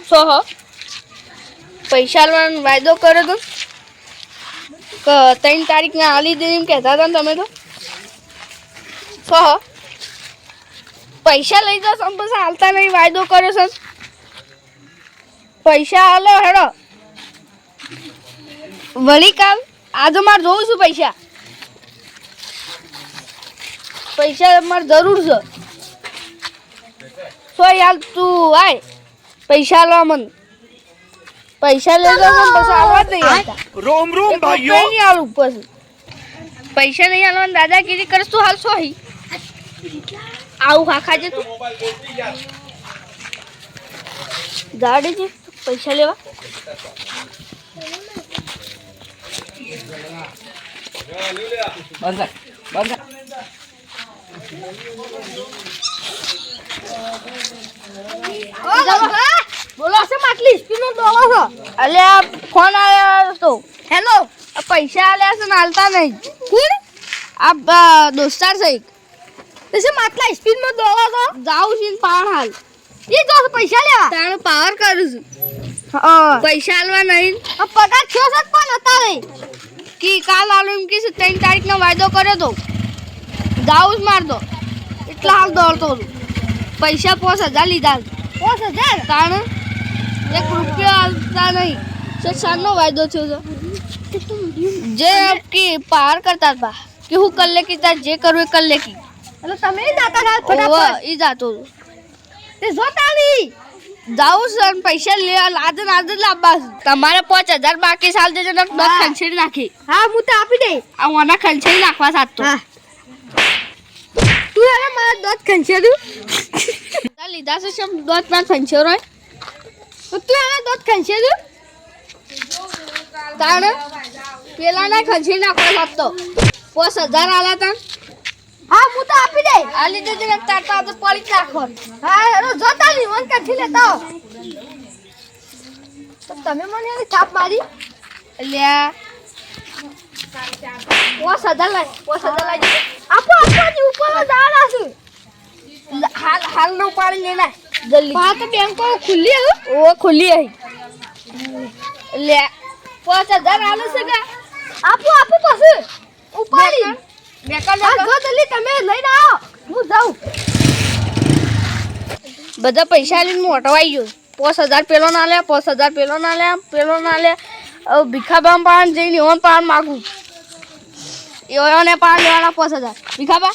સો પૈસા લેવાનો વાયદો કર્યો તો 3 તારીખને આલી દે એમ કહેતા હતા ને તમે તો સો પૈસા લઈ જાઓ સમ પછી હાલતા નહીં વાયદો કર્યો છે પૈસા હાલો હેડો વળી કાલ આજે મારે જોઉં છું પૈસા મારે જરૂર છે સો યાર તું આય પૈસા લો મને પૈસા લઈ જાઓ પછી આવવા જ નહીં આવતા રોમ રોમ ભાઈઓ નહીં આવું પછી પૈસા નહીં આલવા દાદાગીરી કરશ તું હાલ સોહી આવું ખાખા તું ગાડી છે પૈસા લેવા બોલો છે માટલી સ્પીનો ડોલો છો અલ્યા ફોન આવ્યો તો હેલો પૈસા આલ્યા છે ને હાલતા નહીં કોણ આ દોસ્તાર છે તે માટલા સ્પીનમાં ડોલો છો જાઉં છું પાણ હાલ એ જો પૈસા લેવા તાણ પાવર કરું છું પૈસા આલવા નહીં પગાર થયો છે પણ હતા નહીં કી કાલ આલો એમ કે 3 તારીખનો વાયદો કર્યો તો જાઉં જ મારતો એટલા હાલ દોડતો પૈસા 5000 લીધા 5000 તાણ 1 રૂપિયા આલતા નહીં સાનો વાયદો થયો છે જે કી પાર કરતા હતા કે હું કર લે કે તાર જે કરું એ કર લે કી એટલે તમે જાતા હતા ફટાફટ ઈ જાતો તે જોતાલી જાઉં સર પૈસા લે આજે લાવવા તમારે 5000 બાકી સાલ દેજો ને દસ ખંચેડી નાખી હા હું તો આપી દે આ ઓના ખંચેડી નાખવા સાતો તું અરે મારા દોત ખંચેડું લીધા છે સમ દોત ના ખંચેરો તો તું અરે દોત ખંચેડું તાણ પેલા ના ખંચેડી નાખવા સાતો 5000 આલા તા હા હું તો આપી દે આલી દેજે ને તાતા તો પડી નાખો હા હેરો જોતા ની વન કાઠી લેતા તો તમે મને એની છાપ મારી લ્યા 5000 લાઈ આપો ની ઉપર દાડા છે હાલ નો પાડી લેના જલ્દી હા તો બેંકો ખુલ્લી હે ઓ ખુલ્લી હે લે 5000 આલે છે કે આપો પછી ઉપાડી જલ્દી તમે લઈને આવો હું જાઉં બધા પૈસા લઈને મોટો આવી ગયો 5000 પેલો ના લે 5000 પેલો ના લે ભીખાબા પાન જઈને ઓન પાન માગું એઓને પાન લેવાના 5000 ભીખાબા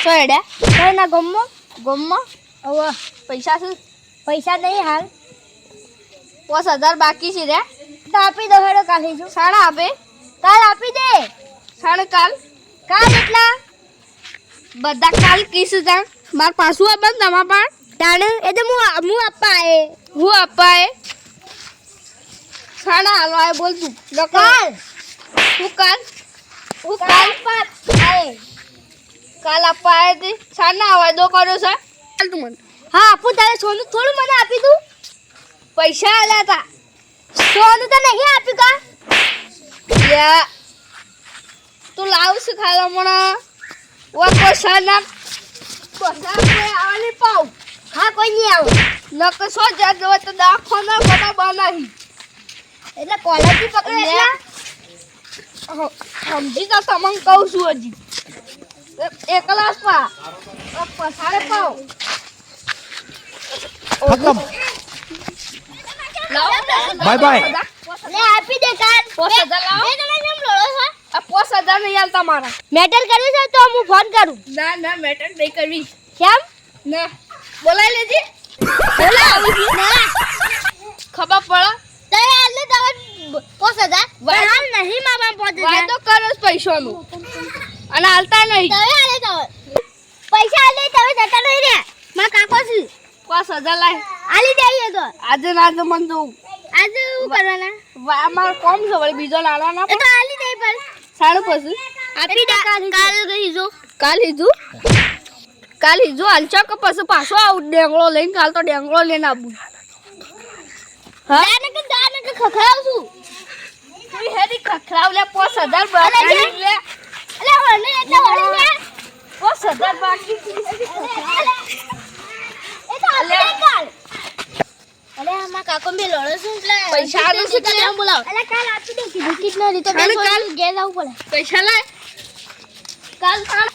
સો હેડ્યા કઈ ના ગમમાં હવે પૈસા છે પૈસા નહીં હાલ 5000 બાકી છે રે તો આપી દો હેડો કાલે જો સાડા આપે કાલ આપી દે કાલ એટલા બધા કાલ કીસ તા માર પાછું આ બંધ તમાર પાણ તાણે એ તો હું આપા એ સાડા હાલવા બોલ તું કાલ આપા આય તે સાના વાયદો કર્યો છે ચાલ તું મને હા આપું તારે સોનું થોડું મને આપી દઉં પૈસા આલ્યા તા સોનું તો નહીં આપી કા યા તું લાવ છે ખાવા મને ઓ કોસાના કોઈ આવાની પાઉ હા કોઈ નહીં આવ નક સો જા જો તો દાખો ના બડા બનાવી એટલે કોલેજી પકડે એટલે સમજી જા તમન કહું છું હજી એક ગ્લાસ પા પસારે પાઉ ખતમ બાય બાય લે આપી દે કાન 5000 લાવ એ તમે કેમ લોડો છો આ 5000 નહીં આલતા મારા મેટલ કરવી છે તો હું ફોન કરું ના મેટલ નહીં કરવી કેમ ના બોલાઈ લેજી બોલાવી ના ખબર પડે તે આલે તમે 5000 હાલ નહીં મારા 5000 વાયદો કરો પૈસાનો અને આલતા નહીં તમે આલે તો પૈસા આલે તમે જતા નહીં રે મારા કાકો છે 5000 લાય આલી દઈએ તો આજે ના તો મન તો આજે શું કરવાના અમાર કોમ છે વળી બીજો લાવવાના એ તો આલી દે પર સાડું પછી આપી દે કાલ હીજો હાલ ચોક પછી પાછો આવું ડેંગળો લઈને કાલ તો ડેંગળો લઈને આવું હા દાને કે ખખરાવ છું તું હેડી ખખરાવ લે 5000 બાકી લે અલે વને એટલે વળી લે 5000 બાકી એ તો આલે કાલ અરે આમાં કાકો બે લડો છે એટલે પૈસા આલો છે કે કેમ બોલાવ અરે કાલ આપી દે કીધું કિટનો રીતો કાલ ઘેર આવવું પડે પૈસા લાય કાલ હા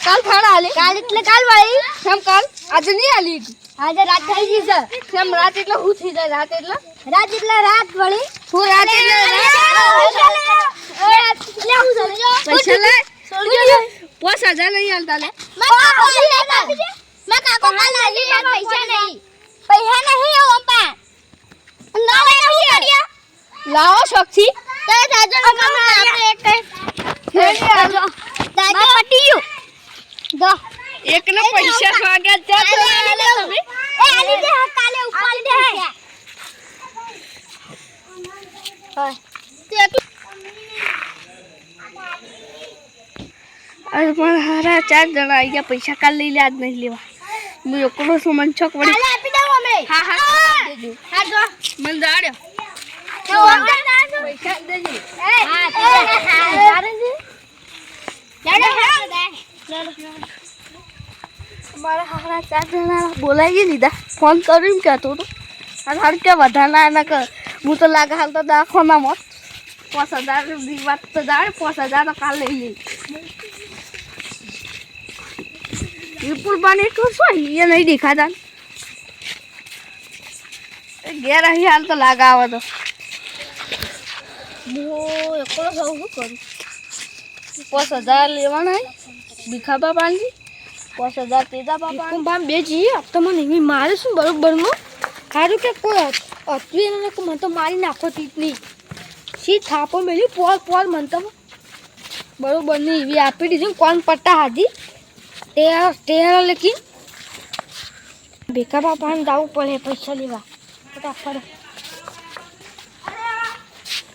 કાલ ભાડા આલે કાલ એટલે કાલ ભાઈ કેમ કાલ આજે નહીં આલી આજે રાત થઈ ગઈ છે કેમ રાત એટલે હું થઈ જાય રાત એટલે રાત એટલે રાત વળી હું રાત એટલે પૈસા લાય 5000 નહીં આલતા લે કાકો કાલ આજે પૈસા નહીં ઓપા લાવો શોખથી એકને પૈસા માંગ્યા તમે અરે પણ હારા 4 જણા આવી ગયા પૈસા કાલ લઈ લે આજ નહીં લેવા હું એકલો છું મન છોક વળી હા દેજો મન જાડ્યો પૈસા દેજો મારા હારા 4 જણા બોલાવી લીધા ફોન કરીને કહેતો હતો અને હાર કે વધારના એના કર હું તો લાગે હાલ તો દાખોના મત 5000 ની વાત તો જાણે 5000 તો કાલ લઈ લઈ વિપુલ પાણી તો શું એ નહીં દેખાતા ઘેર અહીં હાલ તો લાગે આવે તો હું એકલો શું કરું 5000 લેવાના ભીખાબા પાણી 5000 તેજા બાપા બામ બે જી તો મને એવી મારે શું બરોબરમાં સારું કે કોઈ અત્વી એને મને તો મારી નાખો તીતની સી થાપો મેલી પોલ મન તો બરોબર ની એવી આપી દીધી કોણ પટ્ટા હાજી તે લેકિન ભીખા બાપાને જવું પડે પૈસા લેવા ફટાફટ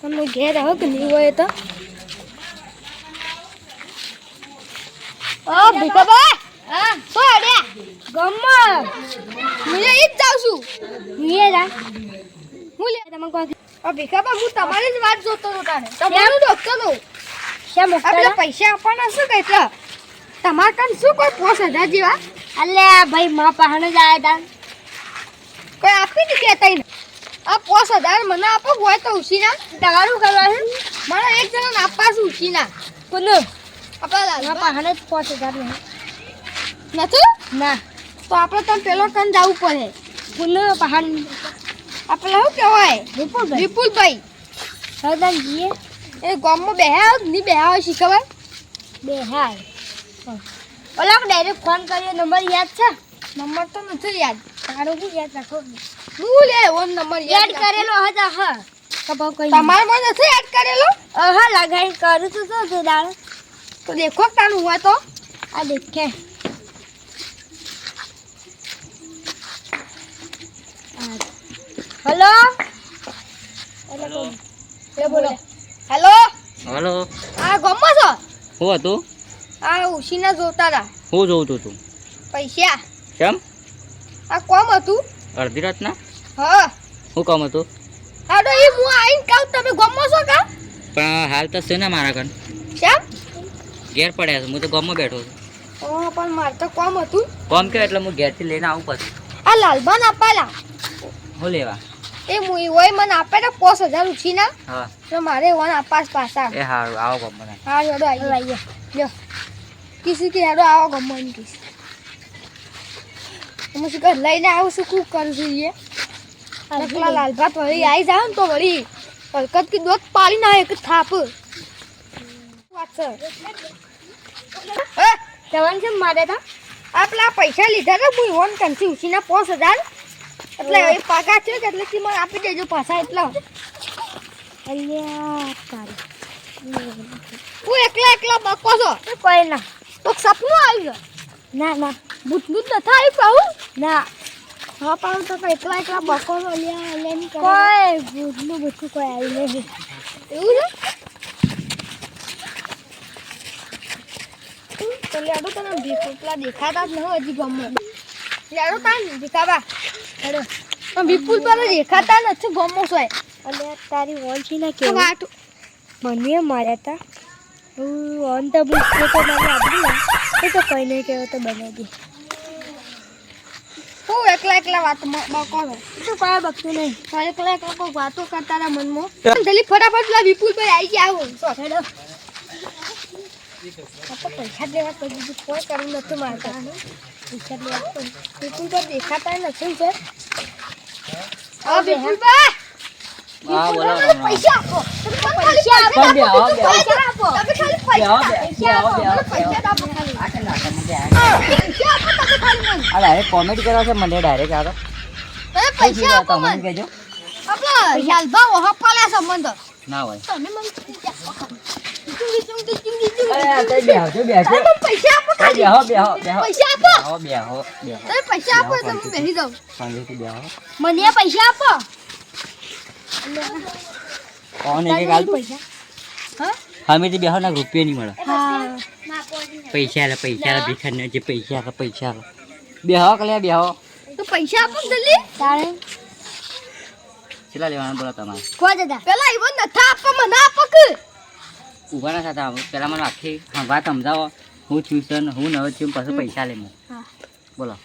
તમે ઘેર આવો કે નહીં હોય તો ભીખાબા હા તો અડ્યા ગમ્મા હું ઈ જ જાઉં છું નીએ જા હું લે તમે કોઈ ભીખાબા હું તમારી જ વાત જોતો હતો તારે તમારું ડોક્ટર નો શેમ આપણે પૈસા આપવાના શું કહેતા તમાર કાન શું કોઈ 5000 જેવા અલે ભાઈ માં પાહને જ આયા તા કોઈ આપી દી કેતાઈ ને આ 5000 મને આપો હોય તો ઉસીના તમારું કરવા છે મને એક જણા આપવા છે ઉસીના કોનો આપણા માં પાહને જ 5000 નહીં નથી ના તો આપણે તો પેલો ટન જવું પડે કોનો પાહન આપણે શું કહેવાય વિપુલભાઈ વિપુલભાઈ હરદાન જીએ એ ગામમાં બેહ્યા નહીં બેહ્યા શીખવાય બે હાય ઓલા ડાયરેક્ટ ફોન કર્યો નંબર યાદ છે નંબર તો નથી યાદ તારો શું યાદ રાખો હું લે ઓન નંબર યાદ કરેલો હતા હા કબા કોઈ તમારે મને નથી યાદ કરેલો હા લગાઈ કરું તો તો દાળ તો દેખો તાનું હોય તો આ દેખે હેલો હેલો એ બોલો હેલો હેલો આ ગામમાં છો શું હતું આ ઉસીના જોતા હતા હું જોઉં છું તું પૈસા કેમ આ કોમ હતું અડધી રાતના હા શું કામ હતું હાડો એ હું આઈને કહું તમે ગામમાં છો કા પણ હાલ તો છે ને મારા ઘર કેમ ઘેર પડ્યા છે હું તો ગામમાં બેઠો છું ઓ પણ મારે તો કોમ હતું કોમ કે એટલે હું ઘેરથી લઈને આવું પછી આ લાલબાન આપાલા હું લેવા એ મુઈ હોય મને આપે તો 5000 ઉછીના હા તો મારે વન આપાસ પાસા એ હારું આવો ગામમાં હા હેડો આવીએ લ્યો કિસી કે હેડો આવો ગમવાની કિસ હું શું કર લઈને આવું છું ખૂબ કરું છું એ નકલા લાલ ભાત વળી આવી જાવ ને તો વળી હલકત કી દોત પાડી ના એક થાપ વાત છે જવાન છે મારે તા આપલા પૈસા લીધા તો હું વન કંથી ઉછીના 5000 એટલે એ પાકા છે કે એટલે મને આપી દેજો પાછા એટલા અલ્યા તારી હું એકલા બકો છો કોઈ ના તો સપનું આવી ગયું ના ના ભૂતનું જ નથી આવ્યું કહું ના હા પણ તો એકલા બકો છો અલ્યા અલ્યા કોઈ ભૂતનું બધું કોઈ આવી નહીં એવું છે તો લેડો તને ભીપુલા દેખાતા જ ન હોય હજી ગમે લેડો તાન ભીખાબા હેડો પણ વિપુલ પર દેખાતા નથી ગમો છો અલ્યા તારી વોલ છે ને તો કેવું વાટ મને માર્યા તા હું ઓન તો બુક તો મને આપી એ તો કોઈ નહીં કહેવો તો બનાવી દે હું એકલા વાતમાં બકો છો તું પાય બકતું નહીં એકલા કોઈ વાતો કરતા હતા મનમાં જલ્દી ફટાફટ પેલા વિપુલભાઈ આવી ગયા આવો હેડો આ તો પૈસા જ લેવા કોઈ બીજું કોઈ કરવું નથી મારતા પૈસા જ લેવા તો વિપુલ પર દેખાતા નથી સર હા વિપુલભાઈ હા બોલો પૈસા આપો તમે પૈસા આપો પણ બે આવો, બે આવો. પૈસા આપો તમે ખાલી પૈસા આપો પૈસા આપો ખાલી આ કે નાટક મને આ પૈસા આપો તમે ખાલી મને ડાયરેક્ટ કોમેડી કરવા છે મને ડાયરેક્ટ આ તો તમે પૈસા આપો તમને મને કહેજો આપલા યાલબા ઓહપાલા સંબંધ ના હોય તમે મને અરે આ તઈ બેહો જો બેહો તમે પૈસા આપો ખાલી બેહો બેહો બેહો પૈસા આપો બેહો તમે પૈસા આપો તો હું બેસી જાઉં શાંતિથી બેહો મને પૈસા આપો કોણ એક હાલ પૈસા હમેથી બેહો ને રૂપિયા નહીં મળે હા પૈસા આલે ભીખા ને જે પૈસા આલે બેહો કલે બેહો તો પૈસા આપો જલ્દી તારે કેટલા લેવાના બોલો તમારે કોઈ દાદા પેલા ઈવન નથા આપો મને આપો કે ઉભા ના થતા પેલા મને આખી વાત સમજાવો હું છું સર હું નવો છું પછી પૈસા લે મને હા. બોલો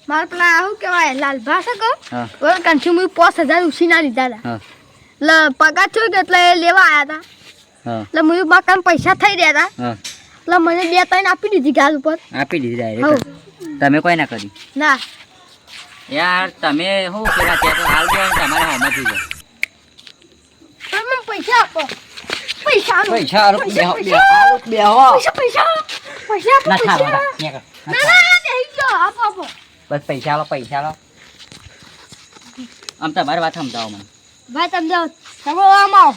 માર પેલા શું કહેવાય લાલભા છે કહો હા બોલ કંઠી હું 5000 ઉછીના લીધા હતા હા એટલે પગાર થયો કે એટલે એ લેવા આવ્યા હતા હા એટલે હું મકાન પૈસા થઈ રહ્યા હતા હા એટલે મને 2-3 આપી દીધી ગાલ ઉપર આપી દીધી ડાયરેક્ટ તમે કોઈ ના કરી ના યાર તમે શું પેલા ત્યાં તો હાલ ગયો તમારે હોમાંથી ગયો તમે મને પૈસા આપો પૈસા આલો. પૈસા આલો, બેહો, બેહો, પૈસા આલો, બેહો. પૈસા પૈસા ના પૈસા થારો, પૈસા ના, ન્યા કર, ના ના થારો. ના નહીં ગયો આપો આપો બસ પૈસા આલો આમ તમારી વાત સમજાવો મને ભાઈ તમે જાઓ તમે આમ આવો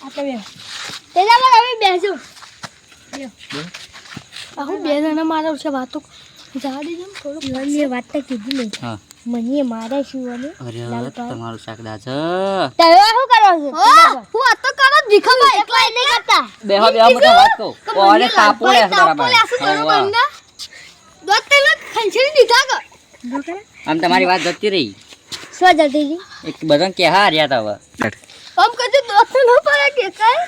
આ તો બે તેજા પર હવે બેસજો હું 2 જણા મારા છે વાતો જવા દેજો ને થોડું મને વાત તો કીધી નહીં હા મને મારે શું અને અરે તમારું શાકદા છે તમે શું કરો છો હું વાતો કરો ભીખાભાઈ એકલા નહીં કરતા બેહો બેહો મને વાત કહું ઓને તાપો લે બરાબર બરોબર ને દોત તેલ ખંચરી દીધા કે આમ તમારી વાત જતી રહી શું જતી એક બધાને કેહા રહ્યા તા હવે આમ કદી દોત ન પડે કે કઈ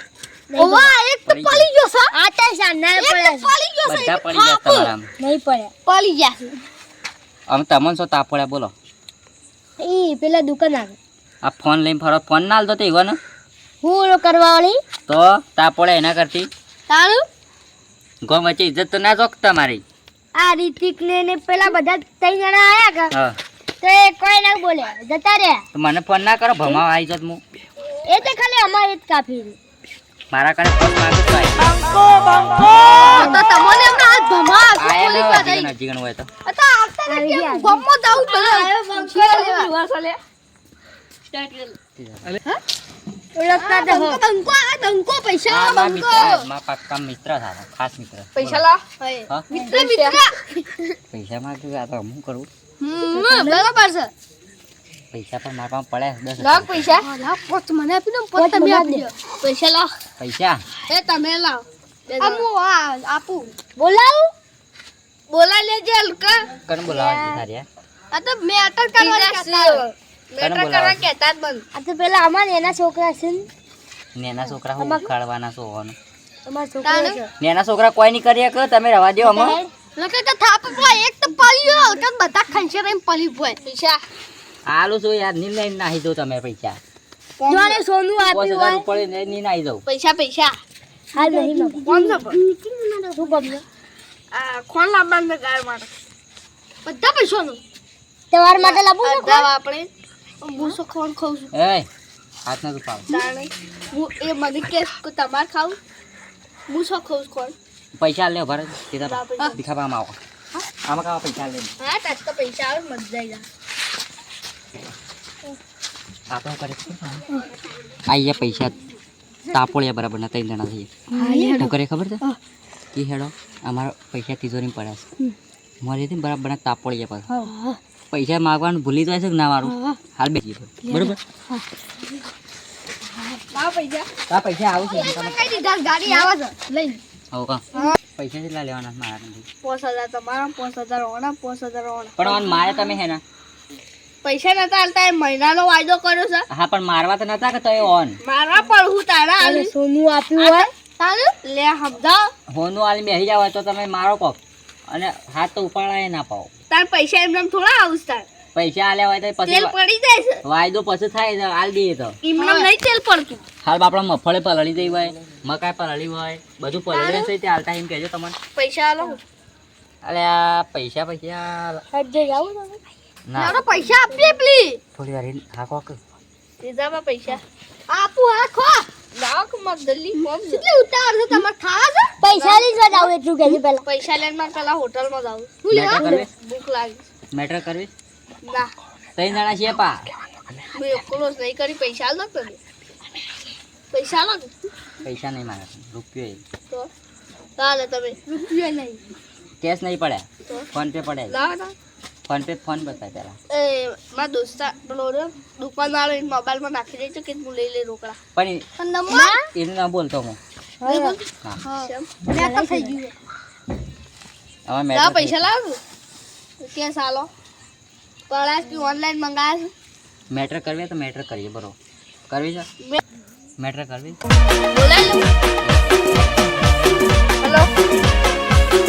ઓવા એક તો પડી ગયો છે આ તો સાંડા એક પડે તો પડી ગયો છે બધા પડી ગયા તમારા આમ. નહીં પડે પડી ગયા છે આમ તમને શું તાપોડ્યા બોલો ઈ પેલા દુકાન આવે આ ફોન લઈને ફરો ફોન ના હાલતો તો ઈવો ને હું કરવા વાળી તો તાપોડ્યા એના કરતી તારું ગો વચ્ચે ઇજ્જત તો ના જોક તમારી આ રીતિક ને પેલા બધા 3 જણા આયા કે હા તો એ કોઈ ના બોલે જતા રહ્યા તો મને ફોન ના કરો ભમાવા આવી જાત હું એ તો ખાલી અમારે જ કાફી મારા કારણે ફોન માંગુ તો આય. તો તમને એમને હાથ ભમા આયા પોલીસ ના માં હોય, થઈ જીગણ હોય તો તો આવતા ને આવી કેમ ગયા. ગમો જાવ તો ઓળખતા તો હો દંકો પૈસા આ મારા દંકો મિત્ર મારા પાક્કા મિત્ર હતા ખાસ મિત્ર પૈસા લા હા મિત્ર મિત્ર પૈસા માંગુ આ તો હું કરું બરાબર છે પૈસા પણ મારા પાસે પડ્યા 10 લાખ પૈસા લાખ પોત મને આપી દો પોત પોત તમે મને આપી દો પૈસા લાવ પૈસા એ તમે લાવ અમુ આપું બોલાવું બોલા લેજે હલકા કન બોલાવા તારી આ તો મેં અટક કરવા કહેતા મેટર કરવા કહેતા જ બંધ આ તો પેલા અમાર એના છોકરા છે ને નેના છોકરા હું ખાડવાના છો હોવાનું અમારા છોકરા છે નેના છોકરા કોઈ નહીં કરીએ કે તમે રવા દો અમે લકે તો થાપ પેલા એક તો પલ્યો હલકા બધા ખંચે રહીને પલી ભોય પૈસા આલુ છું યાર ની લઈને નાહી દો તમે પૈસા જોને સોનું 5000 આપ્યું હોય ઉપર ની નાહી દઉં પૈસા પૈસા હાલ નહીં બાપુ. કોણ છે શું ગમ્યું આ કોણ લાવવાનું ગાય માટે બધા પૈસાનું તહેવાર માટે લાવું છે અડધા આપણે હું શું કોણ ખાઉં છું એ હાથ ના દુખાવ તાણે હું એ મને કે તમારે ખાવું હું શું ખાઉં છું કોણ પૈસા લે ભરે સીધા પૈસા. દિખાવામાં આવો આમાં કાવા પૈસા લે હા તાજ તો પૈસા આવે મત જાય આપણે શું કરે આઈએ પૈસા તાપોળિયા બરાબર ના 3 જણા થઈએ શું કરે ખબર છે કે હેડો અમારા પૈસા તિજોરી પડ્યા છે મારી હતી બરાબર ના તાપોળિયા પર પૈસા માંગવાનું ભૂલી જાય છે કે ના મારું હાલ બેસી બરોબર લાવ પૈસા આ પૈસા આવું છે તમે કઈ દીધા ગાડી આવે છે લઈ આવો કા પૈસા કેટલા લેવાના છે મારા નથી 5000 તમારા 5000 ઓણા 5000 ઓણા પણ આને મારે તમે હે ને પૈસા નતા હાલતા એ મહિનાનો વાયદો કર્યો છે હા પણ મારવા તો નતા કે તો એ ઓન મારા પણ હું તારા અને આલી સોનું આપ્યું હોય તારે લે સમજાવ હોનું આલી બેસી જાવ તો તમે મારો કોક અને હાથ તો ઉપાડાય ના પાઓ તાર પૈસા એમને થોડા આવું તાર પૈસા આલ્યા હોય તો તેલ પછી પડી જાય છે વાયદો પછી થાય તો આલ દઈએ તો એમને નહીં તેલ પડતું હાલ બાપડા મફળે પલળી જઈ હોય મકાઈ પલળી હોય બધું પલળી છે તે હાલતા એમ કહેજો તમને પૈસા આલો અલે આ પૈસા પૈસા ના તારો પૈસા આપીએ પ્લીઝ થોડી વાર હા કોક તેજામાં પૈસા આપું હા ખો લાખ મત જલ્દી ફોર્મ કેટલે ઉતાર છે તમાર ખાવા છે પૈસા લઈ જવા જાવ એટલું કહેજે પહેલા પૈસા લઈને મારે પેલા હોટલમાં જાવ શું મેટર લેવા કરવી ભૂખ લાગી મેટર કરવી ના 3 જણા છીએ પા મેં એકલો જ નહીં કરી પૈસા આલ દો પૈસા આલો પૈસા નહીં માંગે રૂપિયો તો ચાલે તમે રૂપિયા નહીં કેશ નહીં પડે તો ફોન પે પડે લાવ ના ફોન બતાય પેલા એ મારા દોસ્તા પેલો દુકાનવાળો એને મોબાઈલમાં નાખી દેજો કે હું લઈ લે રોકડા પણ પણ નંબર એને ના બોલતો હું હા મેં તો થઈ ગયું હવે લા મેટર પૈસા લાવ કે સાલો પડાસ કે ઓનલાઈન મંગાયા મેટર કરવી તો મેટર કરીએ બરોબર કરવી છે છે મેટર કરવી બોલાય લો હેલો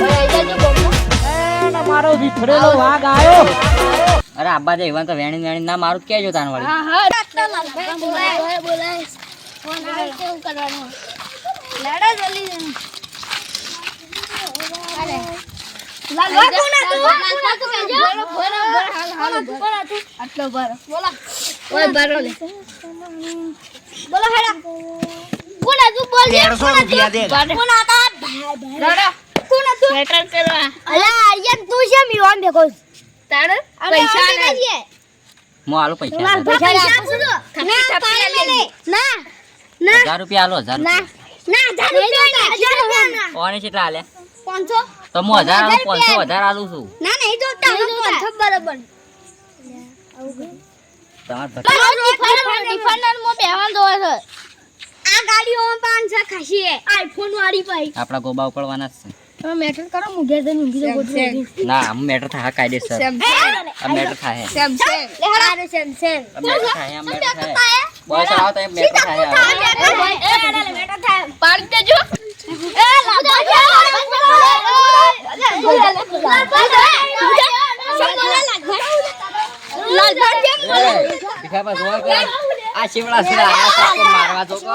ઓય જાજો બોલો તમારો વિખરેલો વાઘ આવ્યો. અરે આબા દે ઇવન તો વેણી ના મારું કેજો તાન વાળી હા હા બોલાય ફોન આવે કેવું કરવાનું લેડા જલ્દી અરે લાલ કોણ હતું કહેજો બરાબર હાલ આટલો ભરો બોલા ઓય ભરો લે બોલો હેડા કોણ હતું બોલ 150 રૂપિયા દે. કોણ હતા દાદા કોણ હતું મેટર કરવા અલા આર્યન તું છે મીવાન દેખો તારે પૈસા લે મો આલો પૈસા પૈસા આપું છું ના પાણી લે ના 1000 રૂપિયા આલો 1000 ના ના 1000 રૂપિયા ના કોને કેટલા આલે 500 તો હું 1000 આલું 500 વધારે આલું છું ના નહીં જોતા 500 બરાબર તમાર ડિફેન્ડર મો બેવાન દો છે આ ગાડીઓમાં 500 ખાસી હે આઈફોન વાળી ભાઈ આપડા ગોબા ઉપડવાના જ તમે મેટર કરો મુગે દે ઊંઘી દો ગોઠવી છે ના આમ મેટર થાય કાયદેસર આ મેટર થાય સેમસંગ લેહાડો સેમસંગ આ મેટર થાય આ મેટર થાય બોસ આવો તો મેટર થાય મેટર થાય પાડી દેજો દીખા બસ હોય કે આ શિવડા છે આ સાકો મારવા જો કો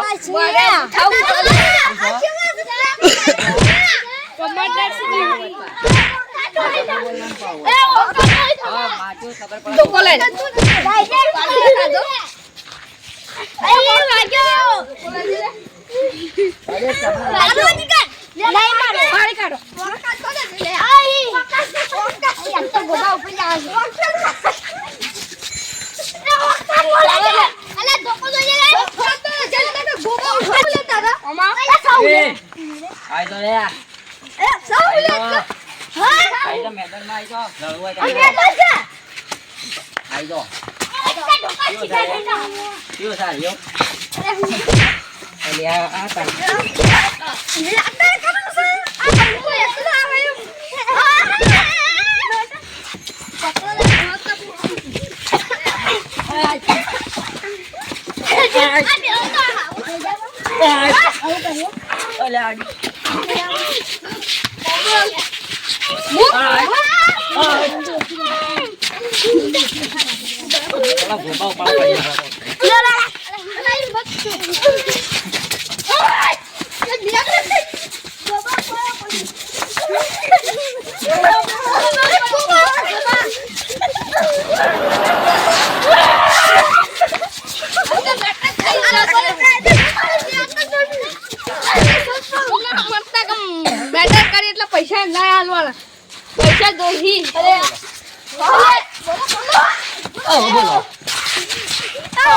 આ માચો ખબર પડે આઈ તો લે આઈ તો મેદાન માં આઈ તો લડવા આઈ તો કયો સાહેબ અલે આ તારી અલે આડી ગોબા ઉપાડ પડી બેટર કરી એટલે પૈસા ના આલવાના પૈસા દોહી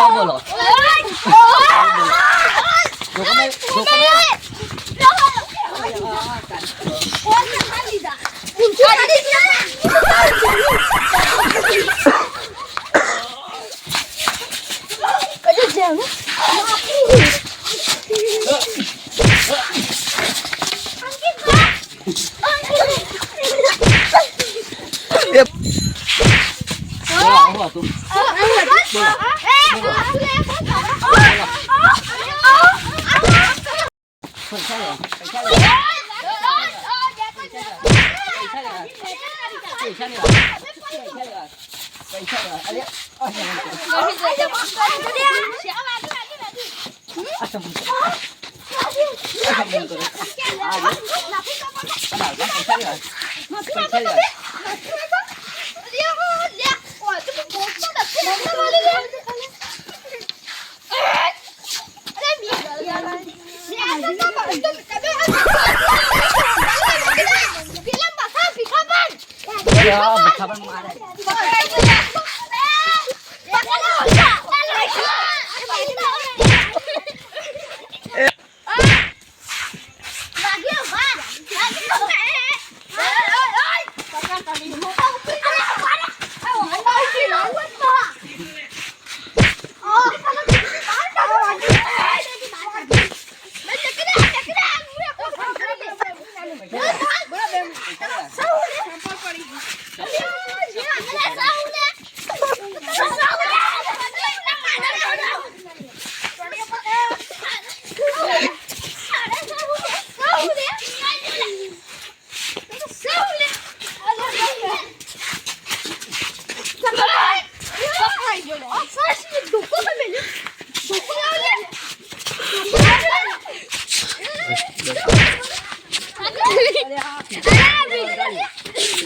બોલો બોલો તું પૈસા લે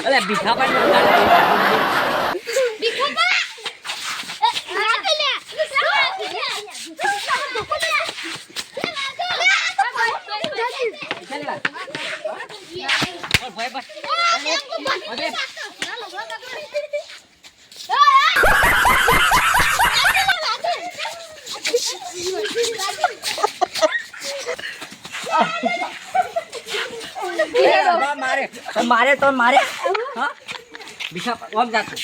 અલે ભીખા પણ મારે તો મારે હા ભીખા ઓમ જાતું